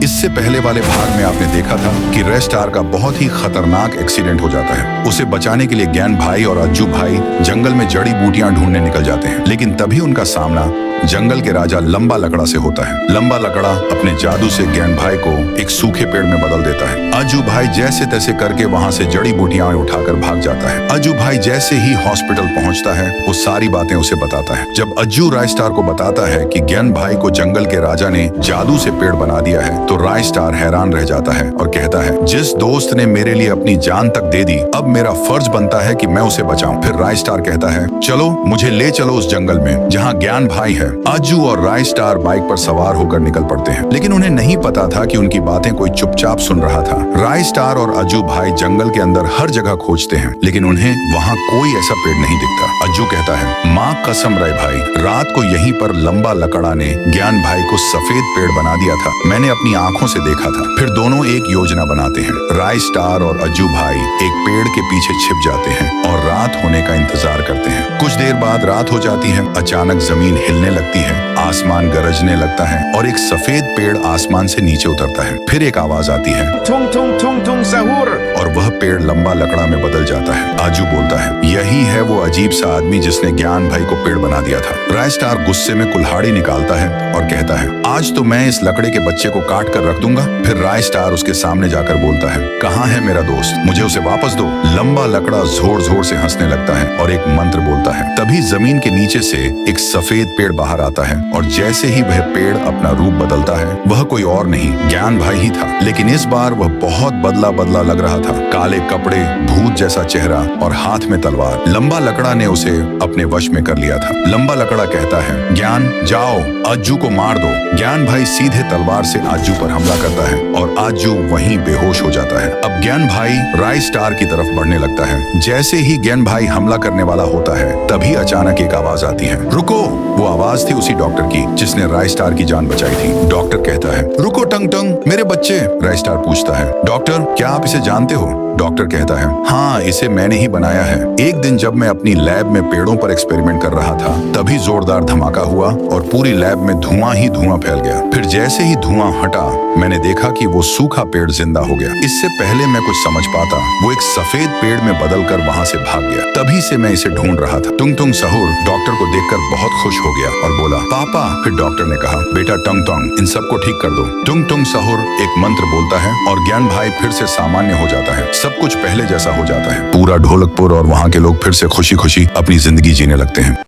इससे पहले वाले भाग में आपने देखा था कि रे स्टार का बहुत ही खतरनाक एक्सीडेंट हो जाता है। उसे बचाने के लिए ज्ञान भाई और अज्जू भाई जंगल में जड़ी बूटियां ढूंढने निकल जाते हैं, लेकिन तभी उनका सामना जंगल के राजा लंबा लकड़ा से होता है। लंबा लकड़ा अपने जादू से ज्ञान भाई को एक सूखे पेड़ में बदल देता है। अज्जू भाई जैसे तैसे करके वहां से जड़ी बूटियां उठाकर भाग जाता है। अज्जू भाई जैसे ही हॉस्पिटल पहुंचता है वो सारी बातें उसे बताता है। जब अज्जू राय स्टार को बताता है कि ज्ञान भाई को जंगल के राजा ने जादू से पेड़ बना दिया है, तो राय स्टार हैरान रह जाता है और कहता है, जिस दोस्त ने मेरे लिए अपनी जान तक दे दी, अब मेरा फर्ज बनता है कि मैं उसे बचाऊं। फिर राय स्टार कहता है, चलो मुझे ले चलो उस जंगल में जहाँ ज्ञान भाई है। अज्जू और राय स्टार बाइक पर सवार होकर निकल पड़ते हैं, लेकिन उन्हें नहीं पता था कि उनकी बातें कोई चुपचाप सुन रहा था। राय स्टार और अज्जू भाई जंगल के अंदर हर जगह खोजते हैं, लेकिन उन्हें वहाँ कोई ऐसा पेड़ नहीं दिखता। अज्जू कहता है, माँ कसम राय भाई, रात को यहीं पर लंबा लकड़ा ने ज्ञान भाई को सफेद पेड़ बना दिया था। मैंने अपनी आंखों से देखा था। फिर दोनों एक योजना बनाते हैं। राय स्टार और अज्जू भाई एक पेड़ के पीछे छिप जाते हैं और रात होने का इंतजार करते हैं। कुछ देर बाद रात हो जाती है। अचानक जमीन हिलने लगती है, आसमान गरजने लगता है और एक सफेद पेड़ आसमान से नीचे उतरता है। फिर एक आवाज आती है, tung tung tung tung सहूर। और वह पेड़ लंबा लकड़ा में बदल जाता है। आजू बोलता है, यही है वो अजीब सा आदमी जिसने ज्ञान भाई को पेड़ बना दिया था। राय स्टार गुस्से में कुल्हाड़ी निकालता है और कहता है, आज तो मैं इस लकड़े के बच्चे को काट कर रख दूंगा। फिर राय स्टार उसके सामने जाकर बोलता है, कहाँ है मेरा दोस्त, मुझे उसे वापस दो। लंबा लकड़ा जोर जोर से हंसने लगता है और एक मंत्र बोलता है। तभी जमीन के नीचे से एक सफेद पेड़ बाहर आता है और जैसे ही वह पेड़ अपना रूप बदलता है, वह कोई और नहीं ज्ञान भाई ही था। लेकिन इस बार वह बहुत बदला बदला लग रहा था। काले कपड़े, भूत जैसा चेहरा और हाथ में तलवार। लंबा लकड़ा ने उसे अपने वश में कर लिया था। लंबा लकड़ा कहता है, ज्ञान जाओ, अज्जू को मार दो। ज्ञान भाई सीधे तलवार से आजू पर हमला करता है और आजू वहीं बेहोश हो जाता है। अब ज्ञान भाई राय स्टार की तरफ बढ़ने लगता है। जैसे ही ज्ञान भाई हमला करने वाला होता है, तभी अचानक एक आवाज आती है, रुको। वो आवाज थी उसी डॉक्टर की जिसने राय स्टार की जान बचाई थी। डॉक्टर कहता है, रुको टंग टंग, मेरे बच्चे। राय स्टार पूछता है, डॉक्टर क्या आप इसे जानते हो? डॉक्टर कहता है, हाँ, इसे मैंने ही बनाया है। एक दिन जब मैं अपनी लैब में पेड़ों पर एक्सपेरिमेंट कर रहा था, तभी जोरदार धमाका हुआ और पूरी लैब में धुआं ही धुआं फैल गया। फिर जैसे ही धुआं हटा, मैंने देखा कि वो सूखा पेड़ जिंदा हो गया। इससे पहले मैं कुछ समझ पाता, वो एक सफेद पेड़ में बदलकर वहाँ से भाग गया। तभी से मैं इसे ढूंढ रहा था। टुंग टुंग सहूर डॉक्टर को देखकर बहुत खुश हो गया और बोला, पापा। फिर डॉक्टर ने कहा, बेटा टंग टंग, इन सबको ठीक कर दो। टुंग टुंग सहूर एक मंत्र बोलता है और ज्ञान भाई फिर से सामान्य हो जाता है। सब कुछ पहले जैसा हो जाता है। पूरा ढोलकपुर और वहाँ के लोग फिर से खुशी खुशी अपनी जिंदगी जीने लगते हैं।